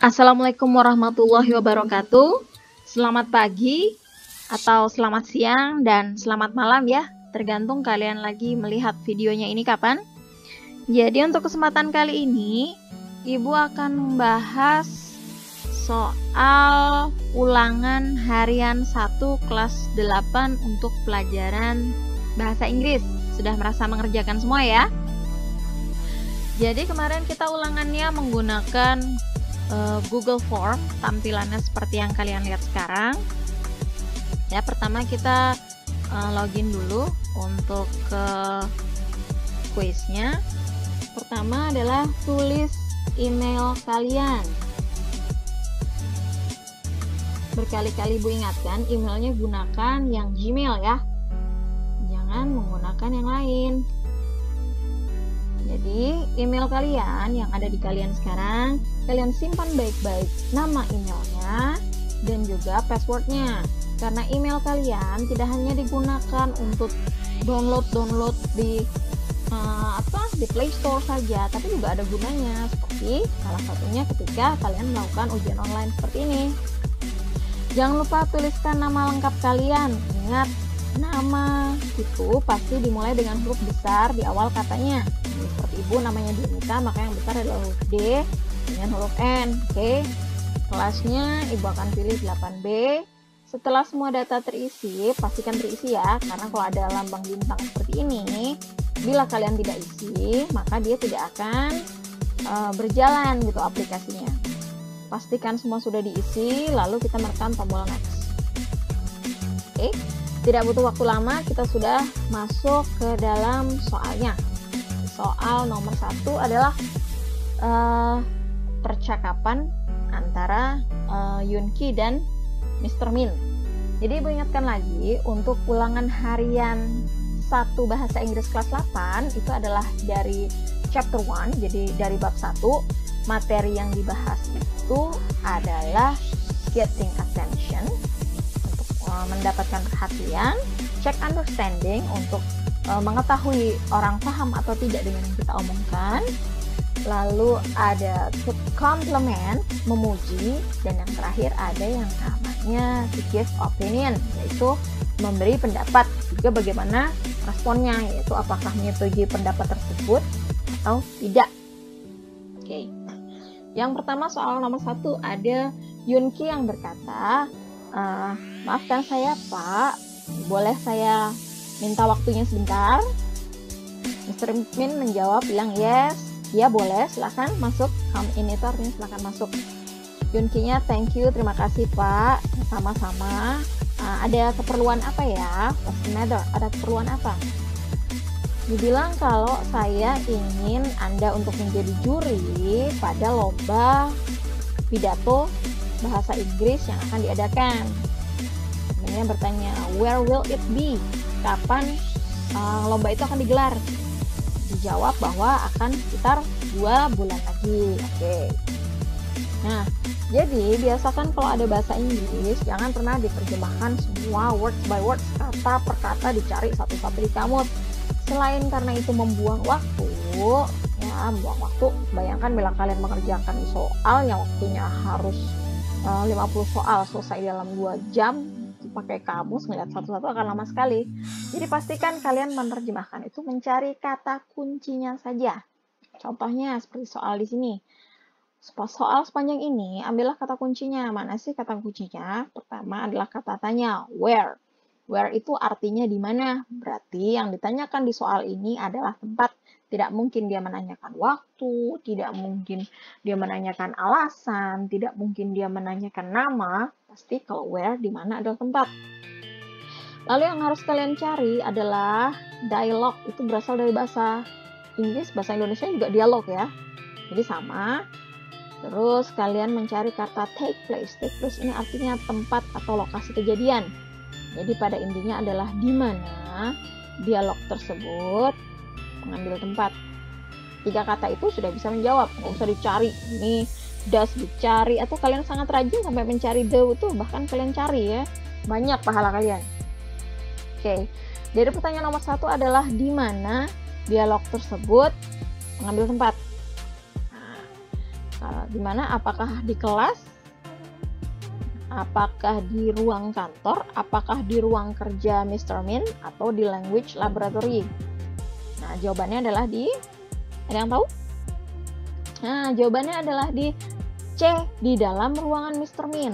Assalamualaikum warahmatullahi wabarakatuh. Selamat pagi atau selamat siang dan selamat malam ya, tergantung kalian lagi melihat videonya ini kapan. Jadi untuk kesempatan kali ini Ibu akan membahas soal ulangan harian 1 kelas 8 untuk pelajaran bahasa Inggris. Sudah merasa mengerjakan semua ya? Jadi kemarin kita ulangannya menggunakan Google Form, tampilannya seperti yang kalian lihat sekarang. Ya, pertama kita login dulu untuk ke kuisnya. Pertama adalah tulis email kalian. Berkali-kali Bu ingatkan, emailnya gunakan yang Gmail ya, jangan menggunakan yang lain. Jadi email kalian yang ada di kalian sekarang, kalian simpan baik-baik nama emailnya dan juga passwordnya. Karena email kalian tidak hanya digunakan untuk download di di Play Store saja, tapi juga ada gunanya. Seperti salah satunya ketika kalian melakukan ujian online seperti ini. Jangan lupa tuliskan nama lengkap kalian. Ingat, nama itu pasti dimulai dengan huruf besar di awal katanya. Seperti Ibu namanya Dinita, maka yang besar adalah huruf D dengan huruf N. Oke. Kelasnya Ibu akan pilih 8B. Setelah semua data terisi, pastikan terisi ya, karena kalau ada lambang bintang seperti ini, bila kalian tidak isi, maka dia tidak akan berjalan gitu aplikasinya. Pastikan semua sudah diisi, lalu kita menekan tombol next. Oke. Tidak butuh waktu lama, kita sudah masuk ke dalam soalnya. Soal nomor 1 adalah percakapan antara Yunki dan Mr. Min. Jadi Ibu ingatkan lagi, untuk ulangan harian 1 bahasa Inggris kelas 8 itu adalah dari chapter 1, jadi dari bab 1. Materi yang dibahas itu adalah getting attention, untuk mendapatkan perhatian, check understanding, untuk mengetahui orang paham atau tidak dengan yang kita omongkan. Lalu ada to compliment, memuji, dan yang terakhir ada yang namanya to give opinion, yaitu memberi pendapat, juga bagaimana responnya, yaitu apakah menyetujui pendapat tersebut atau tidak. Oke. Yang pertama soal nomor 1 ada Yunki yang berkata, maafkan saya Pak, boleh saya minta waktunya sebentar? Mr. Min menjawab bilang yes, ya boleh, silakan masuk. Come in itu artinya silakan masuk. Yunki-nya thank you, terima kasih Pak, sama-sama. Ada keperluan apa ya? What's the matter? Ada keperluan apa? Dibilang kalau saya ingin Anda untuk menjadi juri pada lomba pidato bahasa Inggris yang akan diadakan. Kemudian bertanya, where will it be? Kapan lomba itu akan digelar? Dijawab bahwa akan sekitar 2 bulan lagi. Oke. Nah, jadi biasakan kalau ada bahasa Inggris, jangan pernah diterjemahkan semua words by words, kata per kata dicari satu-satu di kamus. Selain karena itu membuang waktu, ya membuang waktu. Bayangkan bila kalian mengerjakan soal yang waktunya harus 50 soal selesai dalam 2 jam, pakai kamus, ngeliat satu-satu akan lama sekali. Jadi pastikan kalian menerjemahkan itu mencari kata kuncinya saja. Contohnya seperti soal di sini. Soal sepanjang ini, ambillah kata kuncinya. Mana sih kata kuncinya? Pertama adalah kata tanya, where. Where itu artinya di mana? Berarti yang ditanyakan di soal ini adalah tempat. Tidak mungkin dia menanyakan waktu, tidak mungkin dia menanyakan alasan, tidak mungkin dia menanyakan nama. Pasti kalau where, di mana adalah tempat. Lalu yang harus kalian cari adalah dialog. Itu berasal dari bahasa Inggris, bahasa Indonesia juga dialog ya. Jadi sama. Terus kalian mencari kata take place. Take place ini artinya tempat atau lokasi kejadian. Jadi pada intinya adalah di mana dialog tersebut mengambil tempat. 3 kata itu sudah bisa menjawab, nggak usah dicari. Ini does dicari, atau kalian sangat rajin sampai mencari the itu bahkan kalian cari ya. Banyak pahala kalian. Oke. Jadi pertanyaan nomor 1 adalah di mana dialog tersebut mengambil tempat. Dimana? Apakah di kelas? Apakah di ruang kantor? Apakah di ruang kerja Mr. Min? Atau di language laboratory? Nah, jawabannya adalah di... Ada yang tahu? Nah, jawabannya adalah di C, di dalam ruangan Mr. Min.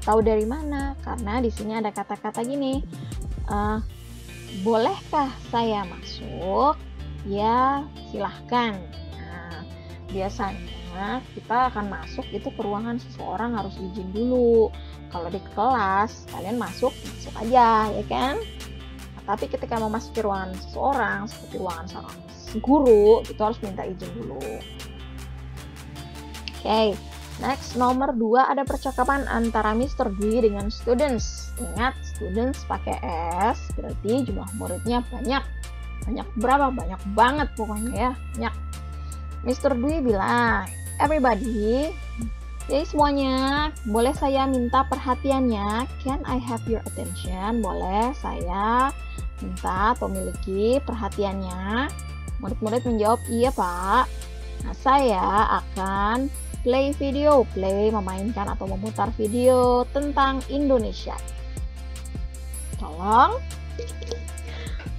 Tahu dari mana? Karena di sini ada kata-kata gini. Bolehkah saya masuk? Ya, silahkan. Nah, biasanya kita akan masuk itu ke ruangan seseorang harus izin dulu. Kalau di kelas, kalian masuk aja, ya kan? Nah, tapi ketika mau masuk ke ruangan seseorang, seperti ruangan seorang guru, itu harus minta izin dulu. Oke, next, nomor 2 ada percakapan antara Mr. Dwi dengan students. Ingat, students pakai S, berarti jumlah muridnya banyak. Banyak berapa? Banyak banget pokoknya ya, banyak. Mr. Dwi bilang, everybody, jadi semuanya, boleh saya minta perhatiannya? Can I have your attention? Boleh saya minta atau miliki perhatiannya? Murid-murid menjawab, iya Pak. Nah, saya akan play video, memainkan atau memutar video tentang Indonesia. Tolong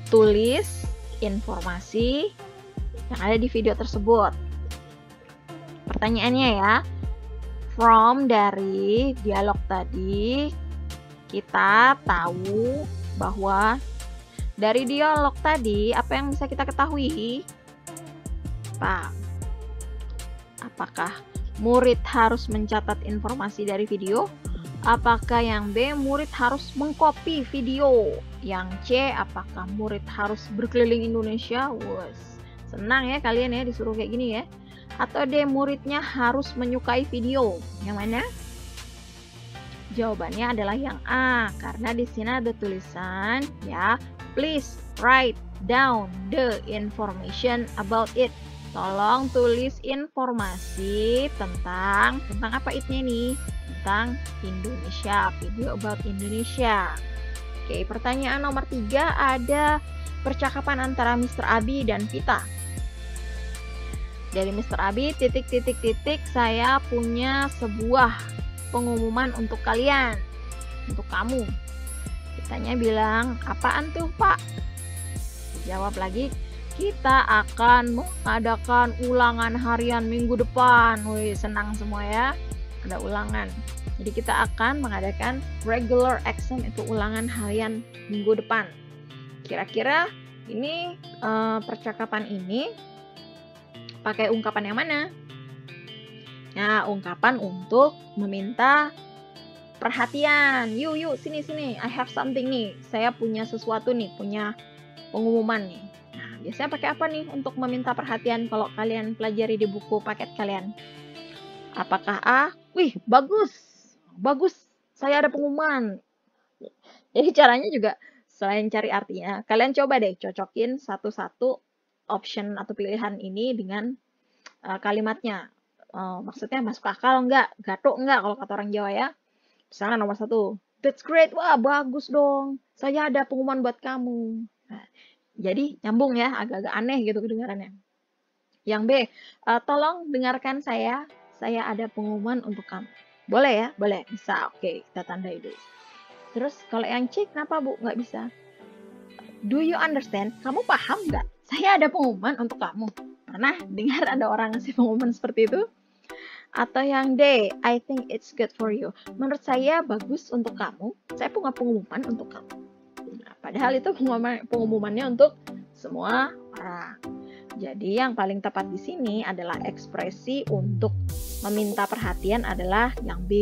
tulis informasi yang ada di video tersebut. Pertanyaannya ya, from dari dialog tadi, kita tahu bahwa dari dialog tadi, apa yang bisa kita ketahui? Pak, apakah murid harus mencatat informasi dari video? Apakah yang B, murid harus mengcopy video? Yang C, apakah murid harus berkeliling Indonesia? Wes, senang ya kalian ya disuruh kayak gini ya. Atau D, muridnya harus menyukai video? Yang mana? Jawabannya adalah yang A, karena di sini ada tulisan ya. Please write down the information about it. Tolong tulis informasi tentang apa itnya nih? Tentang Indonesia, video about Indonesia. Oke, pertanyaan nomor 3 ada percakapan antara Mr. Abi dan Vita. Dari Mr. Abi, saya punya sebuah pengumuman untuk kalian, untuk kamu. Vitanya bilang, apaan tuh Pak? Jawab lagi, kita akan mengadakan ulangan harian minggu depan. Wih, senang semua ya, ada ulangan. Jadi kita akan mengadakan regular exam, itu ulangan harian minggu depan. Kira-kira ini percakapan ini pakai ungkapan yang mana? Nah, ungkapan untuk meminta perhatian. Yuk, sini. I have something nih. Saya punya sesuatu nih, punya pengumuman nih. Nah, biasanya pakai apa nih untuk meminta perhatian kalau kalian pelajari di buku paket kalian? Apakah A? Wih, bagus. Saya ada pengumuman. Jadi caranya juga selain cari artinya, kalian coba deh cocokin satu-satu option atau pilihan ini dengan kalimatnya. Maksudnya masuk akal enggak? Gatuk enggak kalau kata orang Jawa ya? Misalnya nomor 1, that's great, wah bagus dong, saya ada pengumuman buat kamu. Nah, jadi nyambung ya, agak-agak aneh gitu kedengarannya. Yang B, tolong dengarkan saya ada pengumuman untuk kamu. Boleh ya? Boleh, bisa, oke, kita tandai dulu. Terus kalau yang C, kenapa Bu nggak bisa? Do you understand? Kamu paham nggak? Saya ada pengumuman untuk kamu. Pernah dengar ada orang ngasih pengumuman seperti itu? Atau yang D, I think it's good for you. Menurut saya bagus untuk kamu. Saya punya pengumuman untuk kamu. Nah, padahal itu pengumumannya untuk semua orang. Jadi yang paling tepat di sini adalah ekspresi untuk meminta perhatian adalah yang B.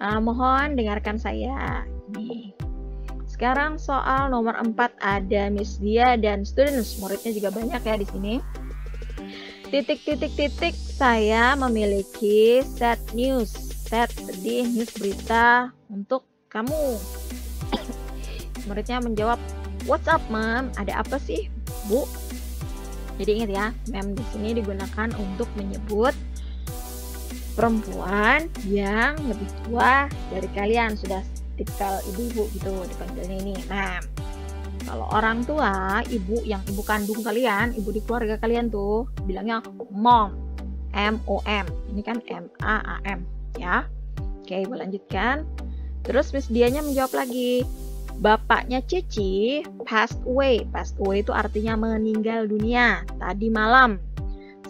Mohon dengarkan saya. Nih. Sekarang soal nomor 4 ada Miss Dia dan students. Muridnya juga banyak ya di sini. Saya memiliki sad news. Sad, sedih, news, berita untuk kamu. Muridnya menjawab, what's up, Mom? Ada apa sih, Bu? Jadi ingat ya, ma'am di sini digunakan untuk menyebut perempuan yang lebih tua dari kalian, sudah tipikal ibu-ibu gitu dipanggilnya ini, ma'am. Kalau orang tua, ibu yang ibu kandung kalian, ibu di keluarga kalian tuh bilangnya mom. M-O-M. Ini kan M-A-A-M ya. Oke, lanjutkan. Terus Miss Dianya menjawab lagi. Bapaknya Cici passed away. Passed away itu artinya meninggal dunia tadi malam.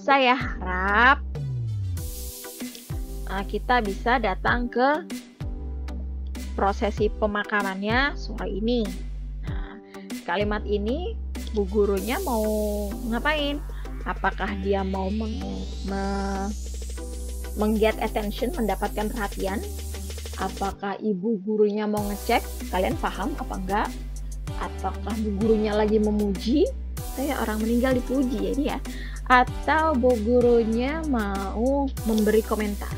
Saya harap kita bisa datang ke prosesi pemakamannya sore ini. Nah, kalimat ini bu gurunya mau ngapain? Apakah dia mau mengget attention, mendapatkan perhatian? Apakah ibu gurunya mau ngecek kalian paham apa enggak? Ataukah bu gurunya lagi memuji? Saya orang meninggal dipuji ya. Atau bu gurunya mau memberi komentar?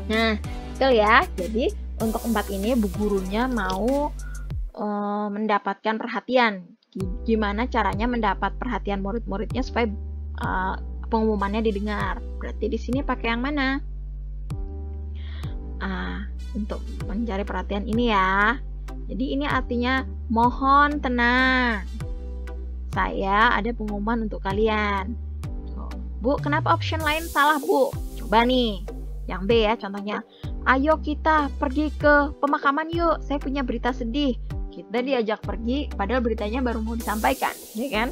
Nah, betul ya. Jadi untuk 4 ini bu gurunya mau mendapatkan perhatian. Gimana caranya mendapat perhatian murid-muridnya supaya pengumumannya didengar? Berarti di sini pakai yang mana? Untuk mencari perhatian ini ya. Jadi ini artinya mohon tenang. Saya ada pengumuman untuk kalian. Bu, kenapa option lain salah, Bu? Coba nih. Yang B ya, contohnya. Ayo kita pergi ke pemakaman yuk. Saya punya berita sedih. Kita diajak pergi, padahal beritanya baru mau disampaikan, ya kan?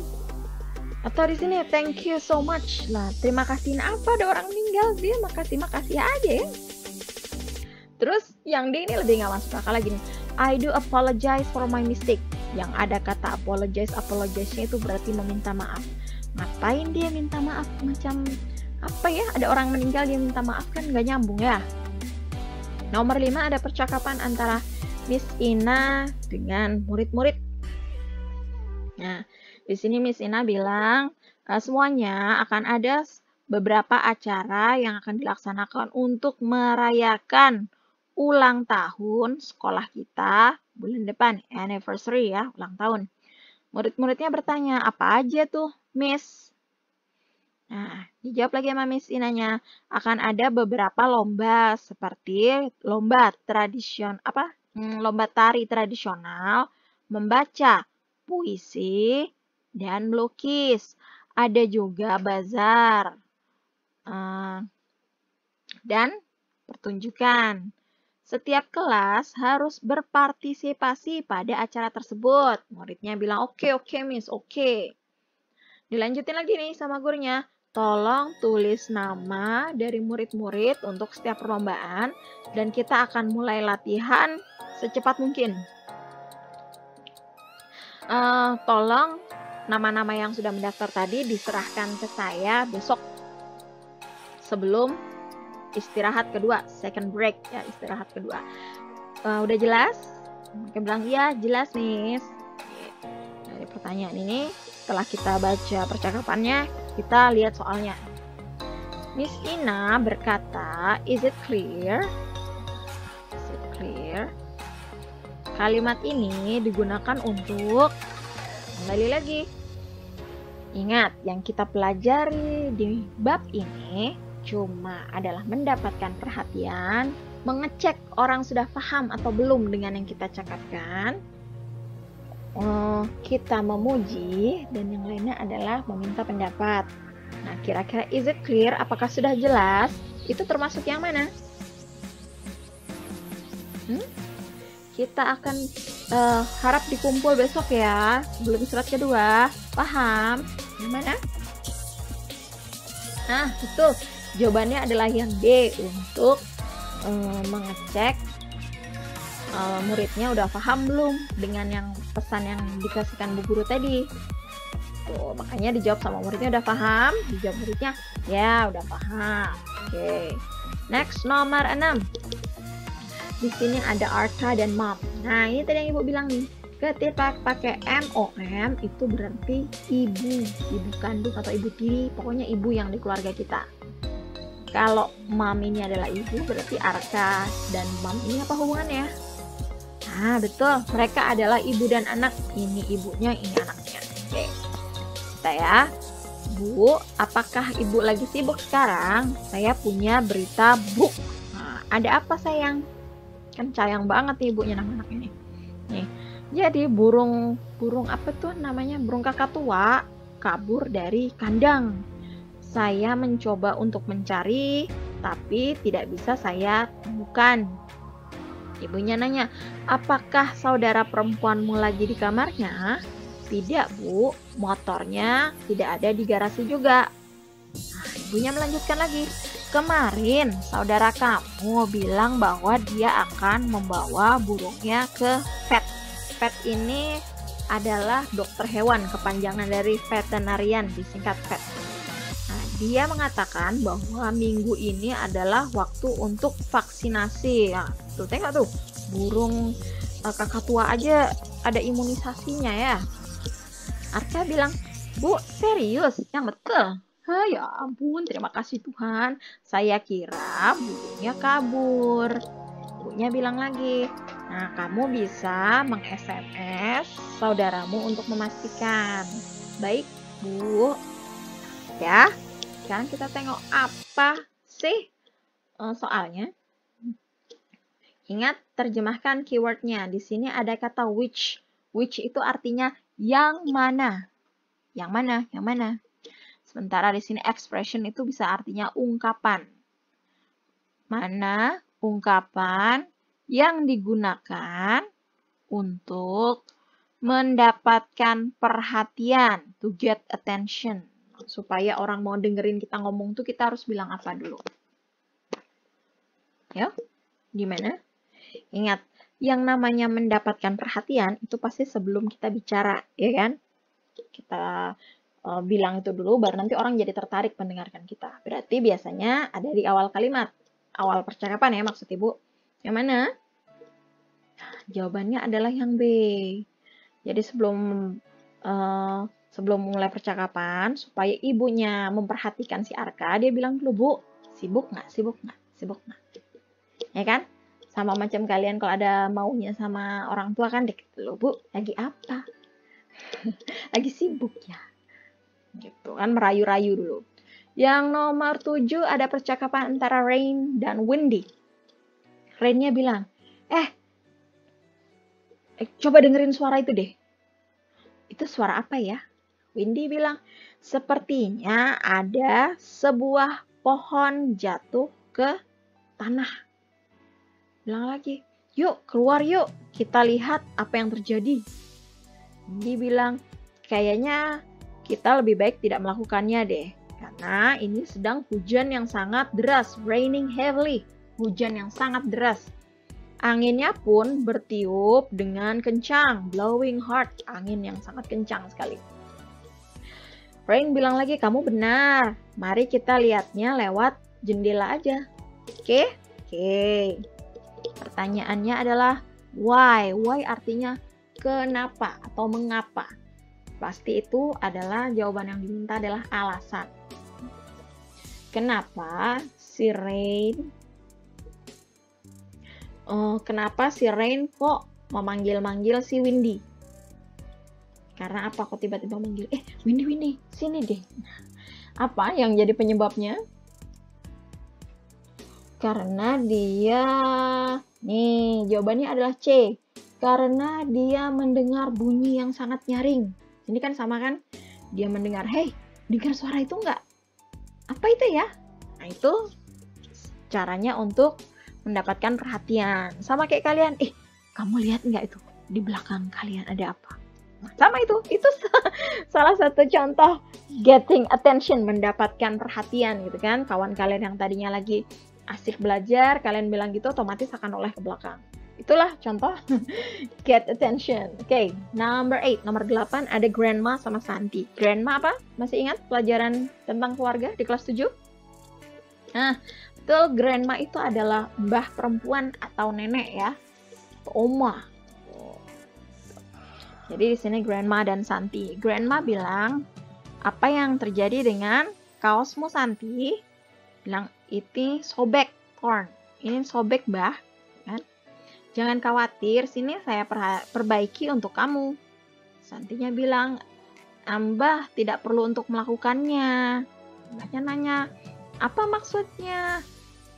Atau di sini, thank you so much. Lah, terima kasih apa? Ada orang meninggal, dia makasih aja ya. Terus yang D ini lebih nggak masuk akal lagi nih. I do apologize for my mistake. Yang ada kata apologize-nya itu berarti meminta maaf. Ngapain dia minta maaf? Macam apa ya? Ada orang meninggal dia minta maaf, kan nggak nyambung ya. Nomor 5 ada percakapan antara Miss Ina dengan murid-murid. Nah, di sini Miss Ina bilang semuanya akan ada beberapa acara yang akan dilaksanakan untuk merayakan ulang tahun sekolah kita bulan depan, anniversary ya, ulang tahun. Murid-muridnya bertanya, apa aja tuh, Miss? Nah, dijawab lagi sama Miss Inanya, akan ada beberapa lomba seperti lomba tari tradisional, membaca puisi, dan melukis. Ada juga bazar dan pertunjukan. Setiap kelas harus berpartisipasi pada acara tersebut. Muridnya bilang, oke, Miss, oke. Dilanjutin lagi nih sama gurunya. Tolong tulis nama dari murid-murid untuk setiap perlombaan dan kita akan mulai latihan secepat mungkin. Tolong nama-nama yang sudah mendaftar tadi diserahkan ke saya besok sebelum istirahat kedua, second break ya, istirahat kedua. Udah jelas? Oke, bilang iya, jelas, Miss. Dari pertanyaan ini, setelah kita baca percakapannya, kita lihat soalnya. Miss Ina berkata, is it clear? Is it clear? Kalimat ini digunakan untuk, kembali lagi, ingat yang kita pelajari di bab ini cuma adalah mendapatkan perhatian, mengecek orang sudah paham atau belum dengan yang kita cakapkan, kita memuji, dan yang lainnya adalah meminta pendapat. Nah, kira-kira is it clear? Apakah sudah jelas? Itu termasuk yang mana? Kita akan harap dikumpul besok ya, sebelum surat kedua. Paham? Yang mana? Nah, betul. Jawabannya adalah yang D, untuk mengecek muridnya udah paham belum dengan yang pesan yang dikasihkan bu guru tadi. Tuh, makanya dijawab sama muridnya udah paham, dijawab muridnya ya udah paham. Oke. Next, nomor 6. Di sini ada Arka dan Mom. Nah, ini tadi yang Ibu bilang nih. Ketika pakai MOM itu berarti ibu kandung atau ibu tiri, pokoknya ibu yang di keluarga kita. Kalau Mom ini adalah ibu, berarti Arka dan Mom ini apa hubungannya? Nah, betul. Mereka adalah ibu dan anak. Ini ibunya, ini anaknya. Oke. Kita ya. Bu, apakah ibu lagi sibuk sekarang? Saya punya berita bu. Nah, ada apa sayang? Kan sayang banget nih ibunya nama anak ini. Nih. Jadi burung apa tuh namanya? Burung kakak tua kabur dari kandang. Saya mencoba untuk mencari, tapi tidak bisa saya temukan. Ibunya nanya, apakah saudara perempuanmu lagi di kamarnya? Tidak, Bu, motornya tidak ada di garasi juga. Nah, ibunya melanjutkan lagi. Kemarin saudara kamu bilang bahwa dia akan membawa burungnya ke vet. Vet ini adalah dokter hewan, kepanjangan dari veterinarian, disingkat vet. Nah, dia mengatakan bahwa minggu ini adalah waktu untuk vaksinasi. Nah, tuh tengok tuh, burung kakak tua aja ada imunisasinya ya. Arka bilang, Bu, serius? Yang betul? Ya ampun, terima kasih Tuhan. Saya kira burungnya kabur. Ibunya bilang lagi, nah kamu bisa meng-SMS saudaramu untuk memastikan. Baik, Bu. Ya, sekarang kita tengok apa sih soalnya. Ingat, terjemahkan keywordnya. Di sini ada kata which. Which itu artinya yang mana. Yang mana? Yang mana? Sementara di sini expression itu bisa artinya ungkapan. Mana ungkapan yang digunakan untuk mendapatkan perhatian, to get attention. Supaya orang mau dengerin kita ngomong tuh kita harus bilang apa dulu. Ya, gimana? Ingat, yang namanya mendapatkan perhatian itu pasti sebelum kita bicara, ya kan? Kita bilang itu dulu, baru nanti orang jadi tertarik mendengarkan kita. Berarti biasanya ada di awal kalimat, awal percakapan ya maksud Ibu. Yang mana? Jawabannya adalah yang B. Jadi sebelum mulai percakapan, supaya ibunya memperhatikan si Arka, dia bilang dulu, Bu, sibuk nggak? Sibuk nggak? Sibuk nggak? Ya kan? Sama macam kalian kalau ada maunya sama orang tua kan deket dulu, Bu, lagi apa? Lagi sibuk ya? Gitu kan, merayu-rayu dulu. Yang nomor 7 ada percakapan antara Rain dan Windy. Rainnya bilang, coba dengerin suara itu deh. Itu suara apa ya? Windy bilang, sepertinya ada sebuah pohon jatuh ke tanah. Bilang lagi, yuk keluar yuk, kita lihat apa yang terjadi. Windy bilang, kayaknya kita lebih baik tidak melakukannya deh. Karena ini sedang hujan yang sangat deras, raining heavily. Hujan yang sangat deras. Anginnya pun bertiup dengan kencang, blowing hard. Angin yang sangat kencang sekali. Rain bilang lagi, kamu benar. Mari kita lihatnya lewat jendela aja. Oke? Oke. Pertanyaannya adalah why? Why artinya kenapa atau mengapa? Pasti itu adalah jawaban yang diminta adalah alasan. Kenapa si Rain kok memanggil-manggil si Windy? Karena apa kok tiba-tiba manggil? Windy, sini deh. Apa yang jadi penyebabnya? Karena dia, nih jawabannya adalah C. Karena dia mendengar bunyi yang sangat nyaring. Ini kan sama kan? Dia mendengar, dengar suara itu enggak? Apa itu ya? Nah itu caranya untuk mendapatkan perhatian. Sama kayak kalian, kamu lihat enggak itu? Di belakang kalian ada apa? Nah, sama itu salah satu contoh getting attention, mendapatkan perhatian gitu kan. Kawan kalian yang tadinya lagi asik belajar, kalian bilang gitu otomatis akan oleh ke belakang. Itulah contoh get attention. Oke, nomor 8 ada Grandma sama Santi. Grandma apa? Masih ingat pelajaran tentang keluarga di kelas 7? Nah, betul, Grandma itu adalah mbah perempuan atau nenek ya. Oma. Jadi di sini Grandma dan Santi. Grandma bilang, apa yang terjadi dengan kaosmu Santi? Bilang, ini sobek, torn. Ini sobek, Mbah. Kan? Jangan khawatir, sini saya perbaiki untuk kamu. Santinya bilang, Mbah tidak perlu untuk melakukannya. Mbahnya nanya, apa maksudnya?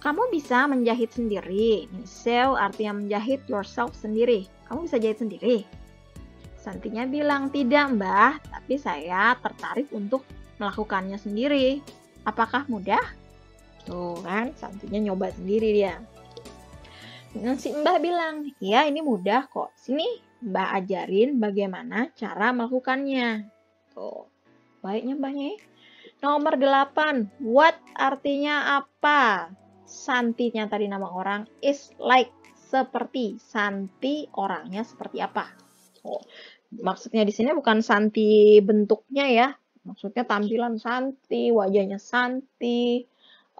Kamu bisa menjahit sendiri. Sew artinya menjahit yourself sendiri. Kamu bisa jahit sendiri. Santinya bilang, tidak Mbah, tapi saya tertarik untuk melakukannya sendiri. Apakah mudah? Tuh kan, Santinya nyoba sendiri dia. Nah, si Mbah bilang, ya ini mudah kok. Sini Mbah ajarin bagaimana cara melakukannya. Tuh, baiknya Mbahnya. Nomor 8, what artinya apa? Santinya tadi nama orang, is like, seperti. Santi orangnya seperti apa? Oh, maksudnya di sini bukan Santi bentuknya ya. Maksudnya tampilan Santi, wajahnya Santi,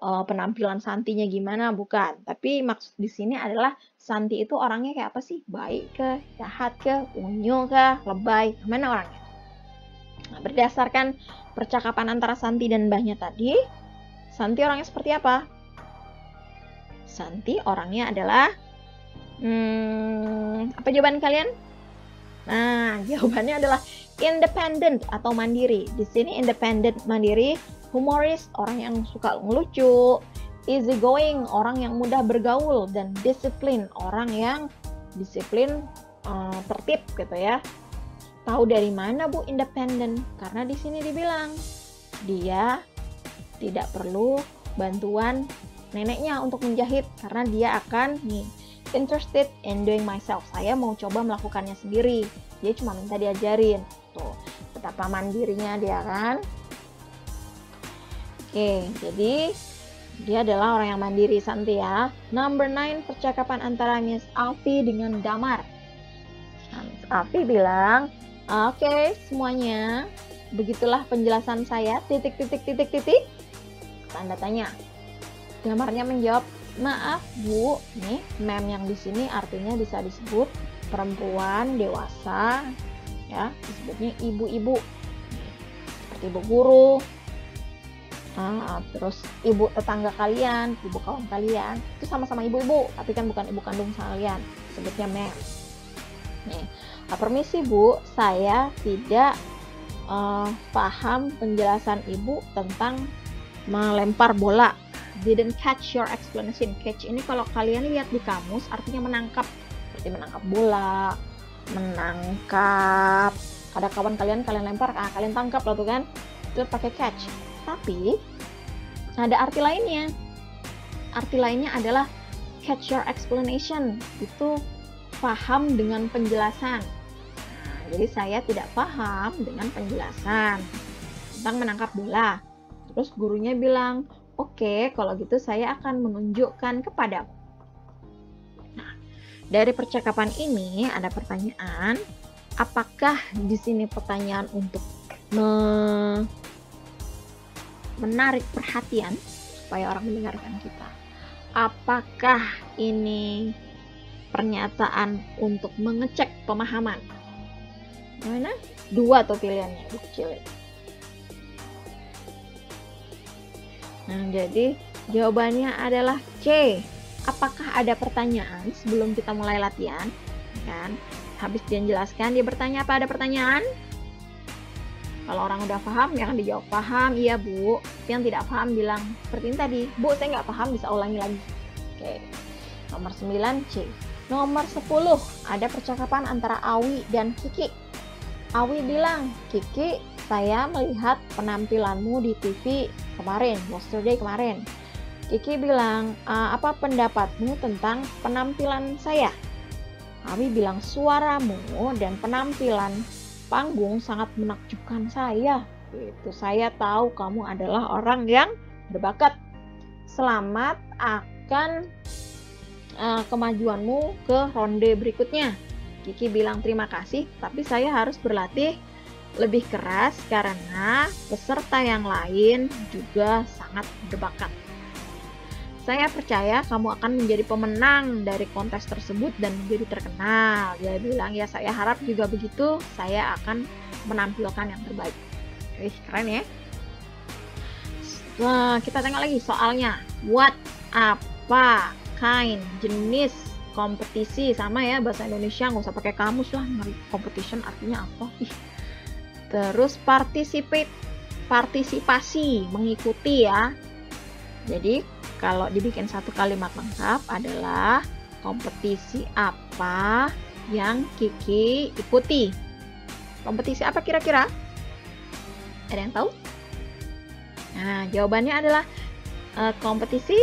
penampilan Santinya gimana, bukan. Tapi maksud di sini adalah Santi itu orangnya kayak apa sih? Baik ke, jahat ke, unyu ke, lebay, mana orangnya? Nah, berdasarkan percakapan antara Santi dan Mbahnya tadi, Santi orangnya seperti apa? Santi orangnya adalah, apa jawaban kalian? Nah, jawabannya adalah independent atau mandiri. Di sini independent, mandiri, humoris, orang yang suka ngelucu, easy going, orang yang mudah bergaul, dan disiplin, orang yang disiplin, tertib gitu ya. Tahu dari mana Bu independent? Karena di sini dibilang dia tidak perlu bantuan neneknya untuk menjahit karena dia akan interested in doing myself. Saya mau coba melakukannya sendiri. Dia cuma minta diajarin. Tuh, betapa mandirinya dia kan. Oke, jadi dia adalah orang yang mandiri, Santi ya. Number 9, percakapan antara Miss Alfi dengan Damar. Nah, Miss Alfi bilang, oke, semuanya, begitulah penjelasan saya, titik. Tanda tanya. Damarnya menjawab, maaf Bu, nih ma'am yang di sini artinya bisa disebut perempuan dewasa, ya, disebutnya ibu-ibu, seperti ibu guru, terus ibu tetangga kalian, ibu kawan kalian, itu sama-sama ibu-ibu, tapi kan bukan ibu kandung kalian, sebutnya ma'am. Nih, permisi Bu, saya tidak paham penjelasan ibu tentang melempar bola. Didn't catch your explanation. Catch ini kalau kalian lihat di kamus artinya menangkap, seperti menangkap bola, menangkap ada kawan kalian lempar, kalian tangkap lah tuh kan, itu pakai catch. Tapi ada arti lainnya. Arti lainnya adalah catch your explanation, itu paham dengan penjelasan. Nah, jadi saya tidak paham dengan penjelasan tentang menangkap bola. Terus gurunya bilang, oke, kalau gitu saya akan menunjukkan kepadamu. Nah, dari percakapan ini ada pertanyaan, apakah di sini pertanyaan untuk menarik perhatian supaya orang mendengarkan kita? Apakah ini pernyataan untuk mengecek pemahaman? Mana? Dua tuh pilihannya, kecil. Nah, jadi jawabannya adalah C. Apakah ada pertanyaan sebelum kita mulai latihan? Kan? Habis dia jelaskan, dia bertanya apa ada pertanyaan? Kalau orang udah paham, ya kan dijawab paham, iya Bu. Yang tidak paham bilang seperti ini tadi, Bu saya nggak paham, bisa ulangi lagi. Oke. Nomor 9 C. Nomor 10 ada percakapan antara Awi dan Kiki. Awi bilang, Kiki, saya melihat penampilanmu di TV kemarin, yesterday kemarin. Kiki bilang, apa pendapatmu tentang penampilan saya? Awi bilang, suaramu dan penampilan panggung sangat menakjubkan saya. Itu saya tahu kamu adalah orang yang berbakat. Selamat akan kemajuanmu ke ronde berikutnya. Kiki bilang terima kasih, tapi saya harus berlatih lebih keras karena peserta yang lain juga sangat berbakat. Saya percaya kamu akan menjadi pemenang dari kontes tersebut dan menjadi terkenal. Dia bilang, ya saya harap juga begitu, saya akan menampilkan yang terbaik. Wih, keren ya. Nah, kita tengok lagi soalnya. What, apa, kind, jenis, kompetisi, sama ya bahasa Indonesia, nggak usah pakai kamus lah, competition artinya apa. Terus partisipasi, mengikuti ya. Jadi kalau dibikin satu kalimat lengkap adalah kompetisi apa yang Kiki ikuti. Kompetisi apa kira-kira? Ada yang tahu? Nah, jawabannya adalah kompetisi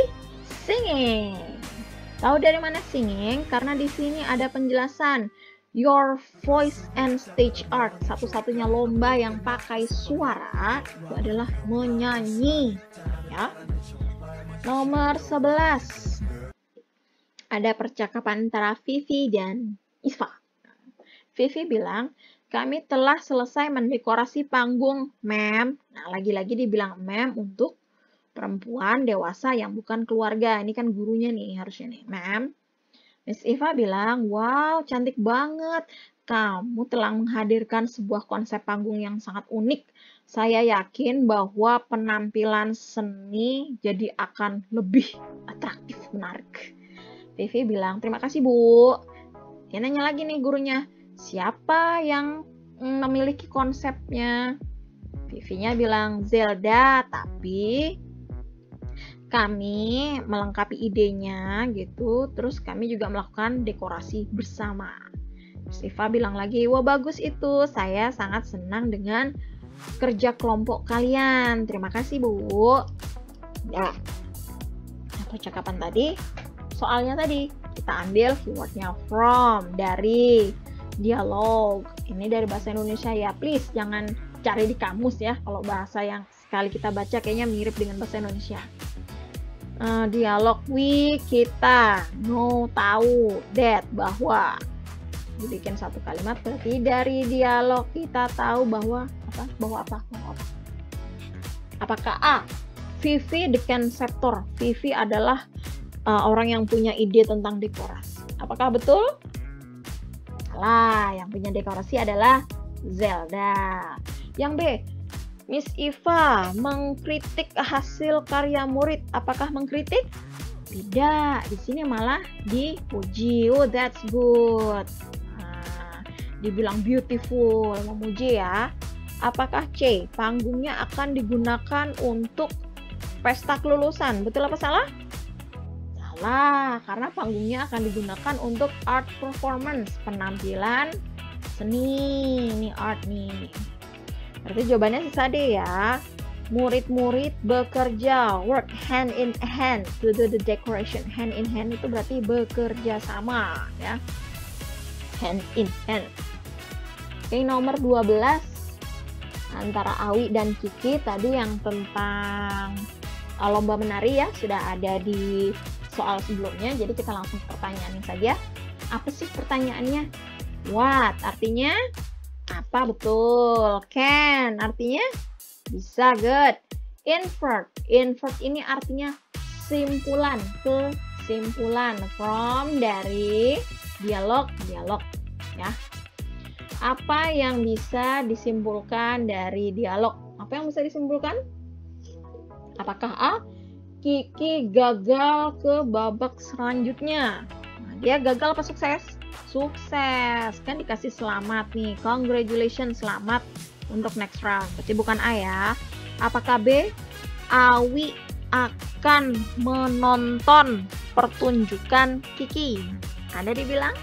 singing. Tahu dari mana singing? Karena di sini ada penjelasan your voice and stage art. Satu-satunya lomba yang pakai suara itu adalah menyanyi, ya. Nomor 11. Ada percakapan antara Vivi dan Iva. Vivi bilang, kami telah selesai mendekorasi panggung, ma'am. Nah, lagi-lagi dibilang ma'am untuk perempuan dewasa yang bukan keluarga. Ini kan gurunya nih, harusnya nih, ma'am. Miss Iva bilang, wow, cantik banget. Kamu telah menghadirkan sebuah konsep panggung yang sangat unik. Saya yakin bahwa penampilan seni jadi akan lebih atraktif, menarik. Vivi bilang, terima kasih, Bu. Dia nanya lagi nih gurunya, siapa yang memiliki konsepnya? Vivi-nya bilang, Zelda, tapi kami melengkapi idenya gitu, terus kami juga melakukan dekorasi bersama. Siva bilang lagi, wah bagus itu, saya sangat senang dengan kerja kelompok kalian. Terima kasih, Bu. Ya, percakapan tadi, soalnya tadi kita ambil keywordnya from dari dialog. Ini dari bahasa Indonesia ya, please jangan cari di kamus ya. Kalau bahasa yang sekali kita baca kayaknya mirip dengan bahasa Indonesia. Dialog kita know, tahu, that, bahwa. Dibikin satu kalimat berarti dari dialog kita tahu bahwa apa? Apakah A, Vivi the conceptor? Vivi adalah orang yang punya ide tentang dekorasi. Apakah betul? Salah, yang punya dekorasi adalah Zelda. Yang B, Miss Iva mengkritik hasil karya murid. Apakah mengkritik? Tidak, di sini malah dipuji. Oh, that's good. Nah, dibilang beautiful, memuji ya. Apakah C, panggungnya akan digunakan untuk pesta kelulusan? Betul apa salah? Salah, karena panggungnya akan digunakan untuk art performance, penampilan seni. Ini art nih. Berarti jawabannya sisa D ya. Murid-murid bekerja, work hand in hand to do the decoration. Hand in hand itu berarti bekerja sama ya. Hand in hand. Oke, nomor 12 antara Awi dan Kiki tadi yang tentang lomba menari ya, sudah ada di soal sebelumnya. Jadi kita langsung ke pertanyaannya saja. Apa sih pertanyaannya? What artinya? Apa? Betul. Can artinya bisa. Good. Invert ini artinya simpulan, kesimpulan. From dari dialog ya. Apa yang bisa disimpulkan dari dialog? Apa yang bisa disimpulkan? Apakah A, Kiki gagal ke babak selanjutnya? Nah, dia gagal apa sukses? Sukses, kan dikasih selamat nih, congratulations, selamat untuk next round. Berarti bukan A ya. Apakah B, Awi akan menonton pertunjukan Kiki? Ada dibilang?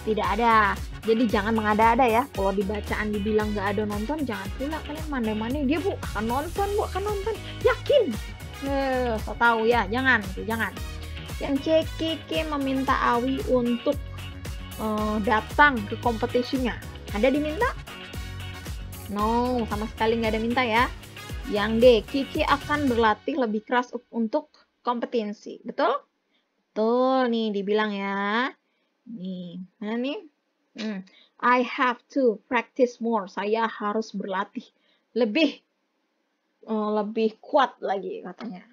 Tidak ada. Jadi jangan mengada-ada ya. Kalau di bacaan dibilang nggak ada nonton, jangan pula kalian mandai-mandai. Dia Bu akan nonton, yakin? So tahu ya, jangan. Yang C, Kiki meminta Awi untuk datang ke kompetisinya. Ada diminta? No, sama sekali nggak ada minta ya. Yang D, Kiki akan berlatih lebih keras untuk kompetisi. Betul? Betul nih dibilang ya. Nih, mana nih? I have to practice more. Saya harus berlatih lebih kuat lagi katanya.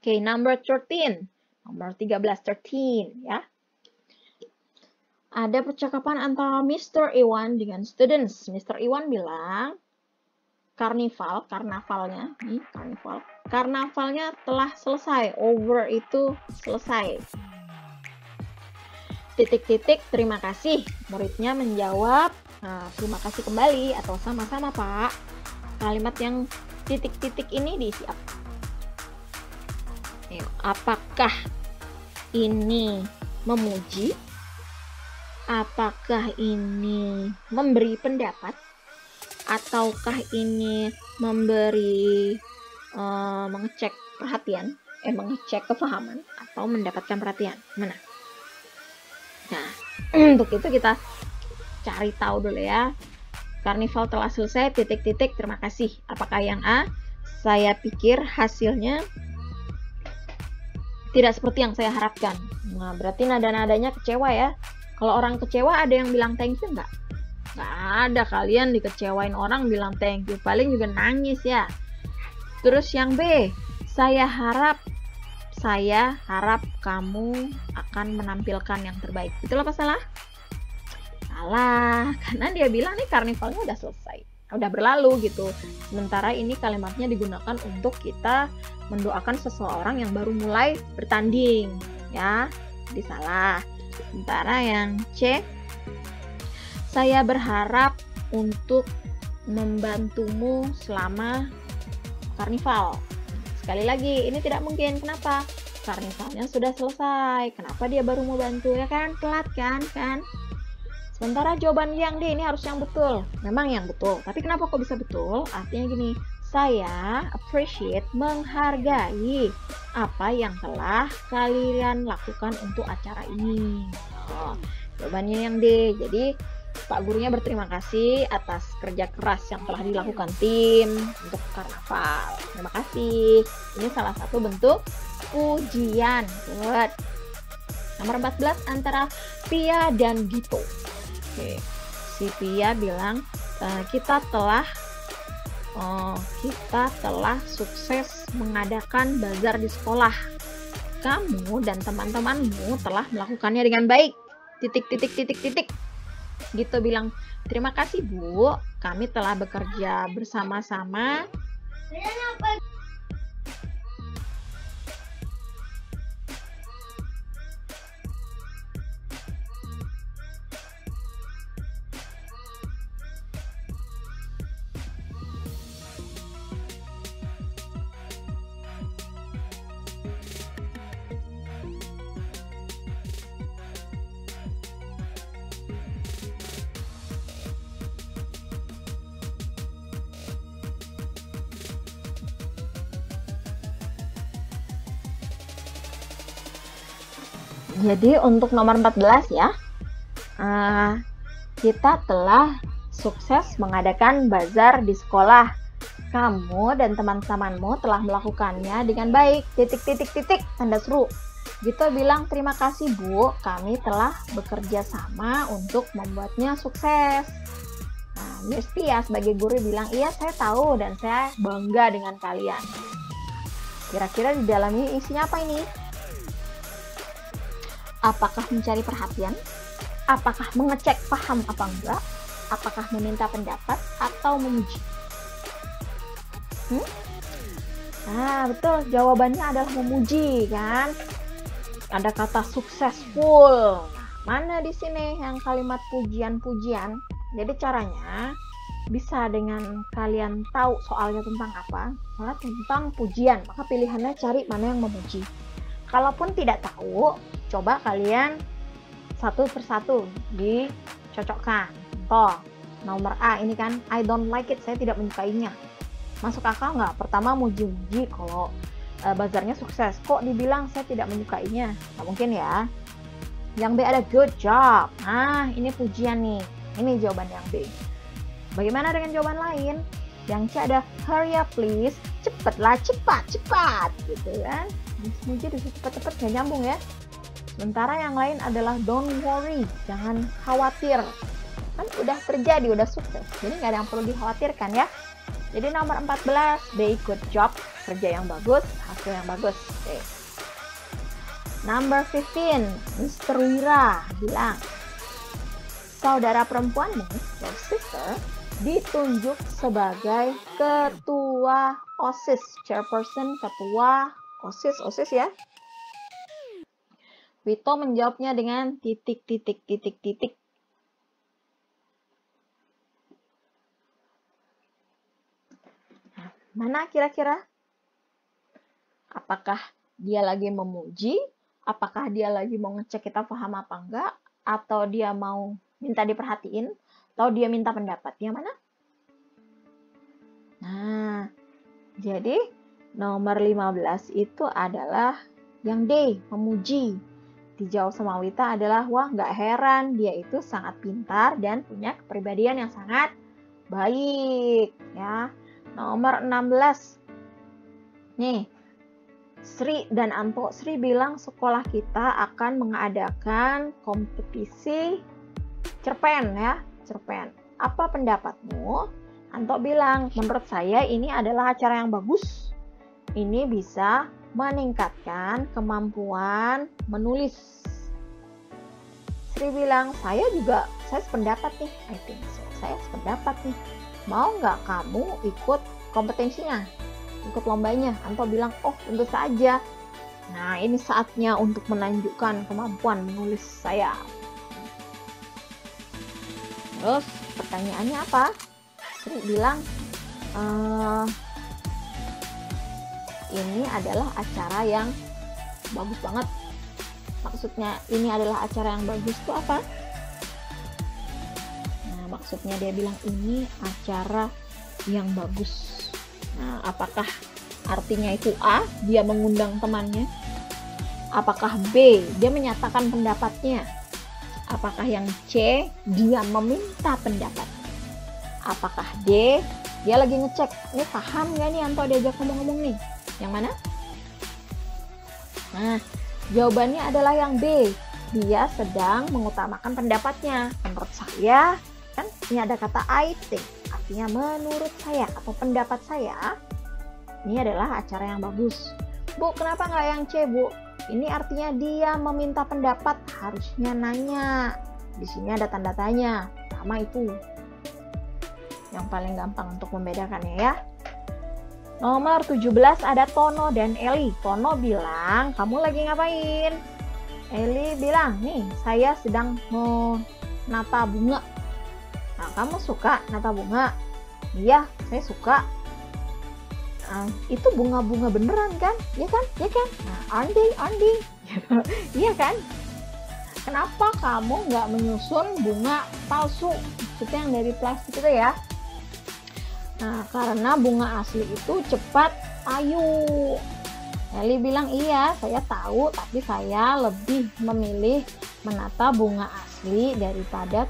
Oke, number 13. Nomor 13 ya. Ada percakapan antara Mr. Iwan dengan students. Mr. Iwan bilang, karnavalnya telah selesai. Over itu selesai. Titik-titik, terima kasih. Muridnya menjawab, terima kasih kembali atau sama-sama Pak. Kalimat yang titik-titik ini diisi apa? Apakah ini memuji? Apakah ini memberi pendapat? ataukah ini memberi mengecek perhatian, mengecek kefahaman, atau mendapatkan perhatian? Mana? Nah, untuk itu kita cari tahu dulu ya. Karnival telah selesai, titik-titik, terima kasih. Apakah yang A? Saya pikir hasilnya tidak seperti yang saya harapkan. Nah, berarti nada-nadanya kecewa ya. Kalau orang kecewa ada yang bilang thank you nggak? Nggak ada, kalian dikecewain orang bilang thank you. Paling juga nangis ya. Terus yang B, saya harap kamu akan menampilkan yang terbaik. Betul apa salah? Salah, karena dia bilang nih karnivalnya udah selesai, udah berlalu gitu. Sementara ini kalimatnya digunakan untuk kita mendoakan seseorang yang baru mulai bertanding, ya. Jadi salah. Sementara yang C, saya berharap untuk membantumu selama karnival. Sekali lagi, ini tidak mungkin. Kenapa? Karnivalnya sudah selesai. Kenapa dia baru mau bantu? Ya kan, telat kan? Sementara jawaban yang D ini harus yang betul. Memang yang betul. Tapi kenapa kok bisa betul? Artinya gini, saya appreciate, menghargai apa yang telah kalian lakukan untuk acara ini. Oh, jawabannya yang D. Jadi Pak gurunya berterima kasih atas kerja keras yang telah dilakukan tim untuk karnaval. Terima kasih. Ini salah satu bentuk pujian. Good. Nomor 14 antara Pia dan Dito. Oke. Si Pia bilang kita telah sukses mengadakan bazar di sekolah. Kamu dan teman-temanmu telah melakukannya dengan baik. Titik. Gitu bilang, terima kasih Bu, kami telah bekerja bersama-sama. Jadi untuk nomor 14 ya, kita telah sukses mengadakan bazar di sekolah. Kamu dan teman-temanmu telah melakukannya dengan baik. Titik, tanda seru. Gitu bilang, terima kasih Bu, kami telah bekerja sama untuk membuatnya sukses. Nah, Miss Pia sebagai guru bilang, iya saya tahu dan saya bangga dengan kalian. Kira-kira di dalamnya isinya apa ini? Apakah mencari perhatian? Apakah mengecek paham apa enggak? Apakah meminta pendapat atau memuji? Nah, betul. Jawabannya adalah memuji, kan? Ada kata successful. Mana di sini yang kalimat pujian-pujian? Jadi caranya bisa dengan kalian tahu soalnya tentang apa? Soalnya tentang pujian. Maka pilihannya cari mana yang memuji. Kalaupun tidak tahu, coba kalian satu persatu dicocokkan. Contoh, nomor A ini kan, I don't like it, saya tidak menyukainya. Masuk akal nggak? Pertama muji-muji kalau bazarnya sukses. Kok dibilang saya tidak menyukainya? Nggak mungkin ya. Yang B ada good job. Nah, ini pujian nih. Ini jawaban yang B. Bagaimana dengan jawaban lain? Yang C ada hurry up please. Cepatlah, cepat. Gitu kan. Muji disuruh cepet-cepet gak nyambung ya. Sementara yang lain adalah don't worry, jangan khawatir. Kan udah terjadi, udah sukses. Jadi nggak ada yang perlu dikhawatirkan ya. Jadi nomor 14, B good job, kerja yang bagus, hasil yang bagus. Oke. Number 15, Mr. Wira bilang, saudara perempuanmu, your sister, ditunjuk sebagai ketua OSIS, chairperson, ketua OSIS ya. Wito menjawabnya dengan titik. Nah, mana kira-kira? Apakah dia lagi memuji? Apakah dia lagi mau ngecek kita paham apa enggak? Atau dia mau minta diperhatiin? Atau dia minta pendapat? Yang mana? Nah, jadi nomor 15 itu adalah yang D, memuji. Dijawab sama Wita adalah, wah nggak heran, dia itu sangat pintar dan punya kepribadian yang sangat baik. Ya. Nomor 16. Nih, Sri dan Anto. Sri bilang sekolah kita akan mengadakan kompetisi cerpen ya, cerpen. Apa pendapatmu? Anto bilang, menurut saya ini adalah acara yang bagus. Ini bisa meningkatkan kemampuan menulis. Sri bilang, saya sependapat nih, I think so. Saya sependapat nih. Mau nggak kamu ikut kompetisinya? Ikut lombanya? Anto bilang, oh tentu saja. Nah, ini saatnya untuk menunjukkan kemampuan menulis saya. Terus pertanyaannya apa? Sri bilang, ini adalah acara yang bagus banget. Maksudnya ini adalah acara yang bagus itu apa? Nah, maksudnya dia bilang ini acara yang bagus. Nah, apakah artinya itu A, dia mengundang temannya? Apakah B, dia menyatakan pendapatnya? Apakah yang C, dia meminta pendapat? Apakah D, dia lagi ngecek, ini paham gak nih Anto diajak ngomong-ngomong nih? Yang mana? Nah, jawabannya adalah yang B. Dia sedang mengutamakan pendapatnya. Menurut saya, kan ini ada kata I think. Artinya menurut saya atau pendapat saya, ini adalah acara yang bagus. Bu, kenapa nggak yang C, Bu? Ini artinya dia meminta pendapat, harusnya nanya. Di sini ada tanda tanya. Sama itu. Yang paling gampang untuk membedakannya ya. Nomor 17 ada Tono dan Eli. Tono bilang, kamu lagi ngapain? Eli bilang, nih saya sedang menata bunga. Nah, kamu suka nata bunga? Iya, saya suka. Itu bunga-bunga beneran kan? Iya kan? Iya kan? Nah, Andi. Iya kan? Kenapa kamu nggak menyusun bunga palsu? Maksudnya yang dari plastik itu ya? Nah, karena bunga asli itu cepat ayu. Eli bilang, iya saya tahu, tapi saya lebih memilih menata bunga asli daripada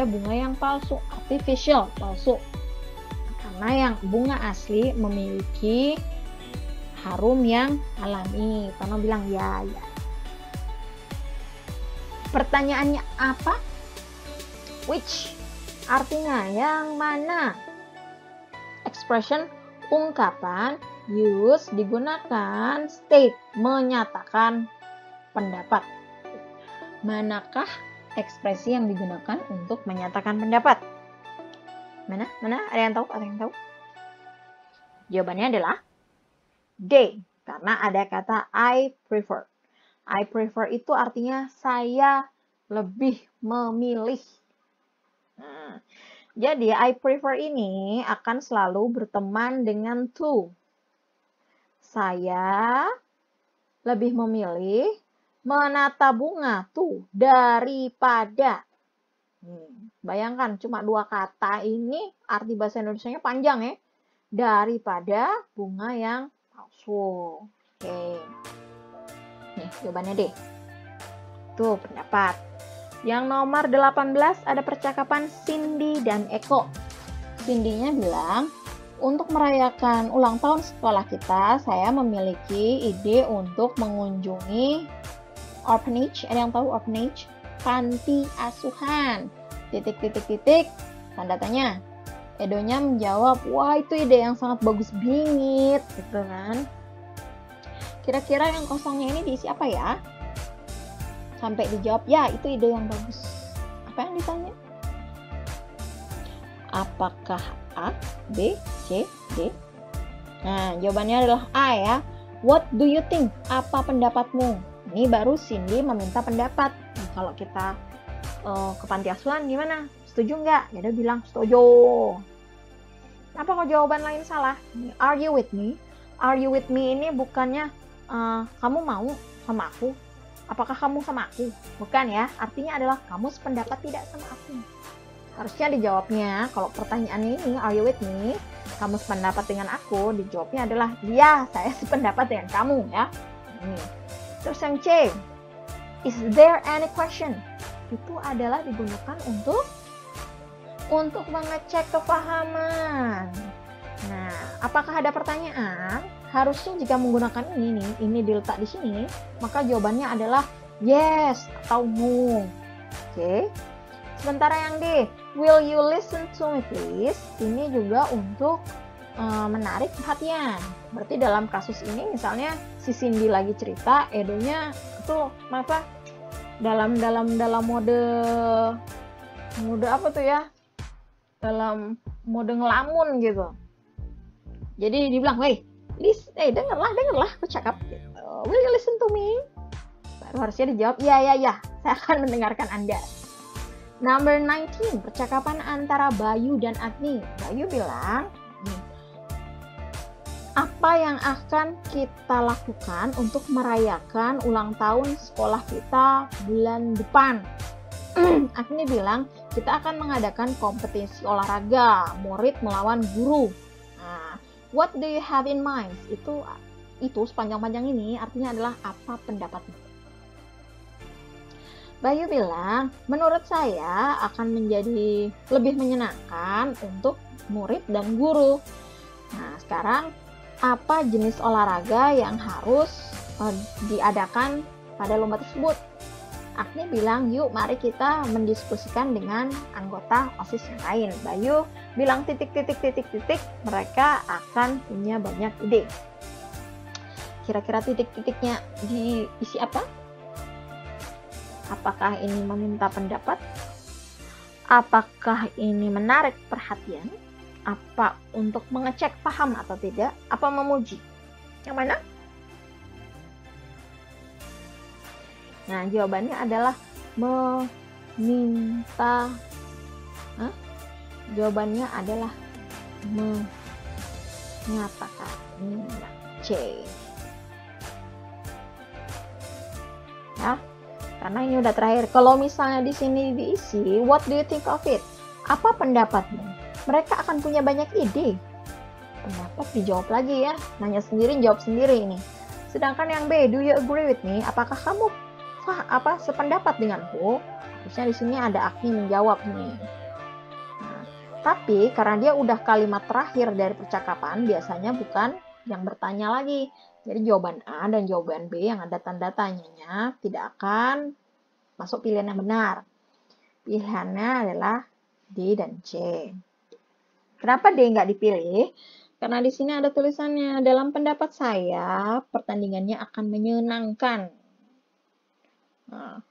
bunga yang palsu, artificial, palsu. Karena yang bunga asli memiliki harum yang alami. Tono bilang, ya. Pertanyaannya apa? Which? Artinya yang mana? Expression, ungkapan, use, digunakan, state, menyatakan pendapat. Manakah ekspresi yang digunakan untuk menyatakan pendapat? Mana? Ada yang tahu? Jawabannya adalah D, karena ada kata I prefer. I prefer itu artinya saya lebih memilih. Nah, jadi I prefer ini akan selalu berteman dengan to. Saya lebih memilih menata bunga to daripada. Bayangkan cuma 2 kata ini arti bahasa Indonesianya panjang ya. Daripada bunga yang palsu. Oke. Nih jawabannya deh. Tuh pendapat. Yang nomor 18 ada percakapan Cindy dan Eko. Cindy-nya bilang, untuk merayakan ulang tahun sekolah kita, saya memiliki ide untuk mengunjungi orphanage. Ada yang tahu orphanage? Panti asuhan. Titik. Tanda tanya. Edonya menjawab, wah itu ide yang sangat bagus bingit. Gitu kan. Kira-kira yang kosongnya ini diisi apa ya? Sampai dijawab, ya itu ide yang bagus. Apa yang ditanya? Apakah A, B, C, D? Nah, jawabannya adalah A ya. What do you think? Apa pendapatmu? Ini baru Cindy meminta pendapat. Nah, kalau kita ke panti asuhan gimana? Setuju nggak? Ya dia bilang setuju. Apa kok jawaban lain salah? Are you with me? Are you with me ini bukannya kamu mau sama aku? Apakah kamu sama aku? Bukan ya, artinya adalah kamu sependapat tidak sama aku. Harusnya dijawabnya, kalau pertanyaan ini, are you with me? kamu sependapat dengan aku? Dijawabnya adalah, iya, saya sependapat dengan kamu ya. Terus yang C, is there any question? Itu adalah digunakan untuk mengecek kepahaman. Nah, apakah ada pertanyaan? Harusnya jika menggunakan ini diletak di sini, maka jawabannya adalah yes atau no. Oke. Sementara yang D, will you listen to me please? Ini juga untuk menarik perhatian. Berarti dalam kasus ini misalnya si Cindy lagi cerita, Edonya itu dalam mode apa tuh ya? Dalam mode ngelamun gitu. Jadi dibilang, hey, dengarlah aku cakap. Gitu. Will you listen to me? Baru harusnya dijawab, ya, saya akan mendengarkan Anda. Number 19, percakapan antara Bayu dan Agni. Bayu bilang, apa yang akan kita lakukan untuk merayakan ulang tahun sekolah kita bulan depan? Agni bilang, kita akan mengadakan kompetisi olahraga, murid melawan guru. Nah, what do you have in mind? Itu sepanjang-panjang ini artinya adalah apa pendapatmu? Bayu bilang, menurut saya akan menjadi lebih menyenangkan untuk murid dan guru. Nah, sekarang apa jenis olahraga yang harus diadakan pada lomba tersebut? Agni bilang, yuk mari kita mendiskusikan dengan anggota OSIS yang lain. Bayu bilang titik, mereka akan punya banyak ide. Kira-kira titik-titiknya diisi apa? Apakah ini meminta pendapat? Apakah ini menarik perhatian? Apa untuk mengecek paham atau tidak? Apa memuji? Yang mana? Nah, jawabannya adalah meminta. Jawabannya adalah menyatakan. C. Ya, karena ini udah terakhir. Kalau misalnya di sini diisi, what do you think of it? Apa pendapatmu? Mereka akan punya banyak ide. Pendapat dijawab lagi ya. Nanya sendiri, jawab sendiri ini. Sedangkan yang B, do you agree with me? Apakah kamu sependapat denganku? Harusnya di sini ada Agni menjawab nih. Nah, tapi karena dia udah kalimat terakhir dari percakapan, biasanya bukan yang bertanya lagi. Jadi jawaban A dan jawaban B yang ada tanda tanyanya tidak akan masuk pilihan yang benar. Pilihannya adalah D dan C. Kenapa D nggak dipilih? Karena di sini ada tulisannya, dalam pendapat saya, pertandingannya akan menyenangkan. Nah,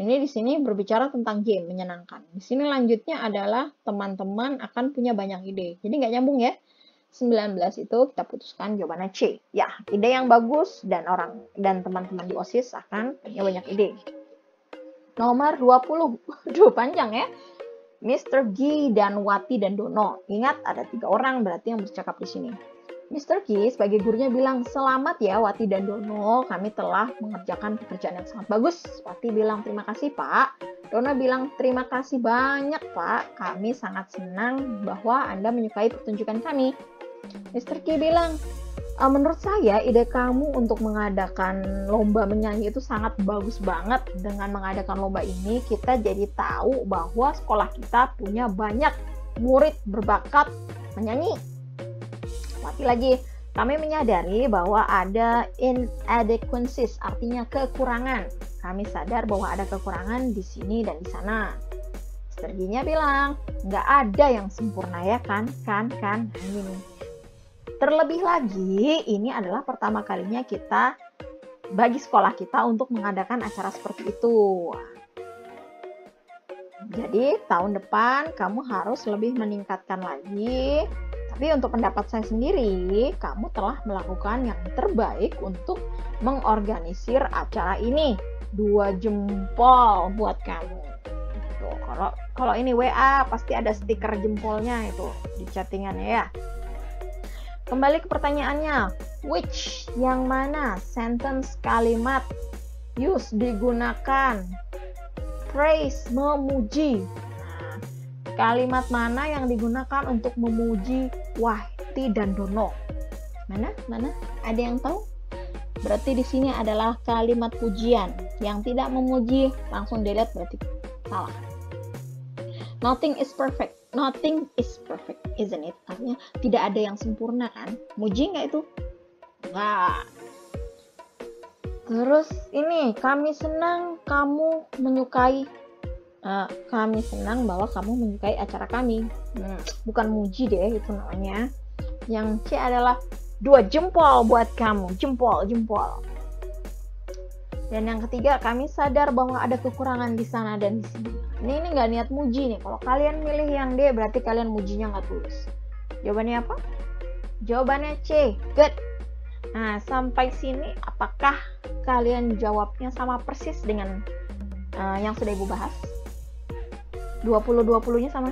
ini di sini berbicara tentang game, menyenangkan. Di sini lanjutnya adalah teman-teman akan punya banyak ide. Jadi nggak nyambung ya. 19 itu kita putuskan jawabannya C. Ya, ide yang bagus dan teman-teman di OSIS akan punya banyak ide. Nomor 20. Aduh, panjang ya. Mr. G dan Wati dan Dono. Ingat ada 3 orang berarti yang bercakap di sini. Mr. G sebagai gurunya bilang, selamat ya Wati dan Dono, kami telah mengerjakan pekerjaan yang sangat bagus. Wati bilang, terima kasih Pak. Dono bilang, terima kasih banyak Pak, kami sangat senang bahwa Anda menyukai pertunjukan kami. Mr. G bilang, menurut saya ide kamu untuk mengadakan lomba menyanyi itu sangat bagus banget. Dengan mengadakan lomba ini kita jadi tahu bahwa sekolah kita punya banyak murid berbakat menyanyi. Mati lagi, kami menyadari bahwa ada inadequacies, artinya kekurangan. Kami sadar bahwa ada kekurangan di sini dan di sana. Mr. G-nya bilang, nggak ada yang sempurna ya kan? Ini. Terlebih lagi, ini adalah pertama kalinya kita bagi sekolah kita untuk mengadakan acara seperti itu. Jadi tahun depan kamu harus lebih meningkatkan lagi. Tapi untuk pendapat saya sendiri, kamu telah melakukan yang terbaik untuk mengorganisir acara ini. 2 jempol buat kamu. Tuh, kalau ini WA pasti ada stiker jempolnya itu di chattingannya ya. Kembali ke pertanyaannya, which yang mana sentence kalimat use digunakan? Praise memuji. Kalimat mana yang digunakan untuk memuji? Wah, berarti dandono. Mana? Ada yang tahu? Berarti di sini adalah kalimat pujian. Yang tidak memuji langsung delete, berarti salah. Nothing is perfect. Nothing is perfect, isn't it? Artinya tidak ada yang sempurna kan? Muji nggak itu? Nggak. Terus ini, kami senang kamu menyukai. Kami senang bahwa kamu menyukai acara kami. Bukan muji deh itu namanya. Yang C adalah 2 jempol buat kamu. Jempol. Dan yang ketiga, kami sadar bahwa ada kekurangan di sana dan di sini. Ini nggak niat muji nih. Kalau kalian milih yang D, berarti kalian mujinya nggak tulus. Jawabannya apa? Jawabannya C. Good. Nah, sampai sini apakah kalian jawabnya sama persis dengan yang sudah Ibu bahas? 20-20-nya sama?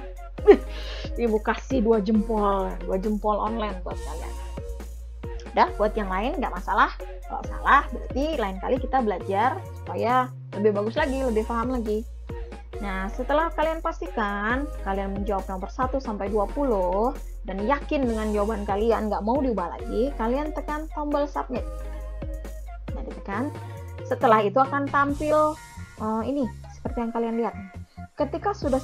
Ibu kasih 2 jempol online buat kalian. Udah, buat yang lain nggak masalah. Kalau salah, berarti lain kali kita belajar supaya lebih bagus lagi, lebih paham lagi. Nah, setelah kalian pastikan, kalian menjawab nomor 1 sampai 20, dan yakin dengan jawaban kalian, nggak mau diubah lagi, kalian tekan tombol submit. Nah, ditekan. Setelah itu akan tampil ini, seperti yang kalian lihat. Ketika sudah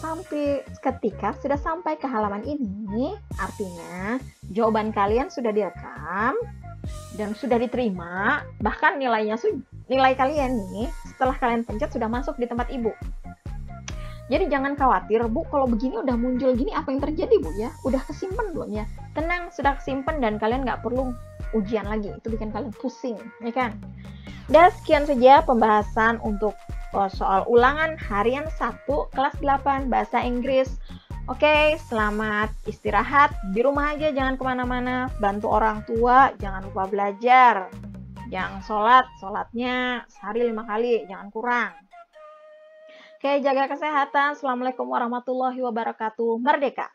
sampai ke halaman ini, artinya jawaban kalian sudah direkam dan sudah diterima, bahkan nilai kalian nih setelah kalian pencet sudah masuk di tempat Ibu. Jadi jangan khawatir, Bu, kalau begini udah muncul gini apa yang terjadi, Bu ya? Udah kesimpan belum ya? Tenang, sudah kesimpan dan kalian nggak perlu ujian lagi. Itu bikin kalian pusing, ya kan? Dan sekian saja pembahasan untuk soal ulangan harian 1 kelas 8 bahasa Inggris. Oke, selamat istirahat. Di rumah aja, jangan kemana-mana. Bantu orang tua, jangan lupa belajar. Yang sholatnya sehari 5 kali, jangan kurang. Oke, jaga kesehatan. Assalamualaikum warahmatullahi wabarakatuh. Merdeka!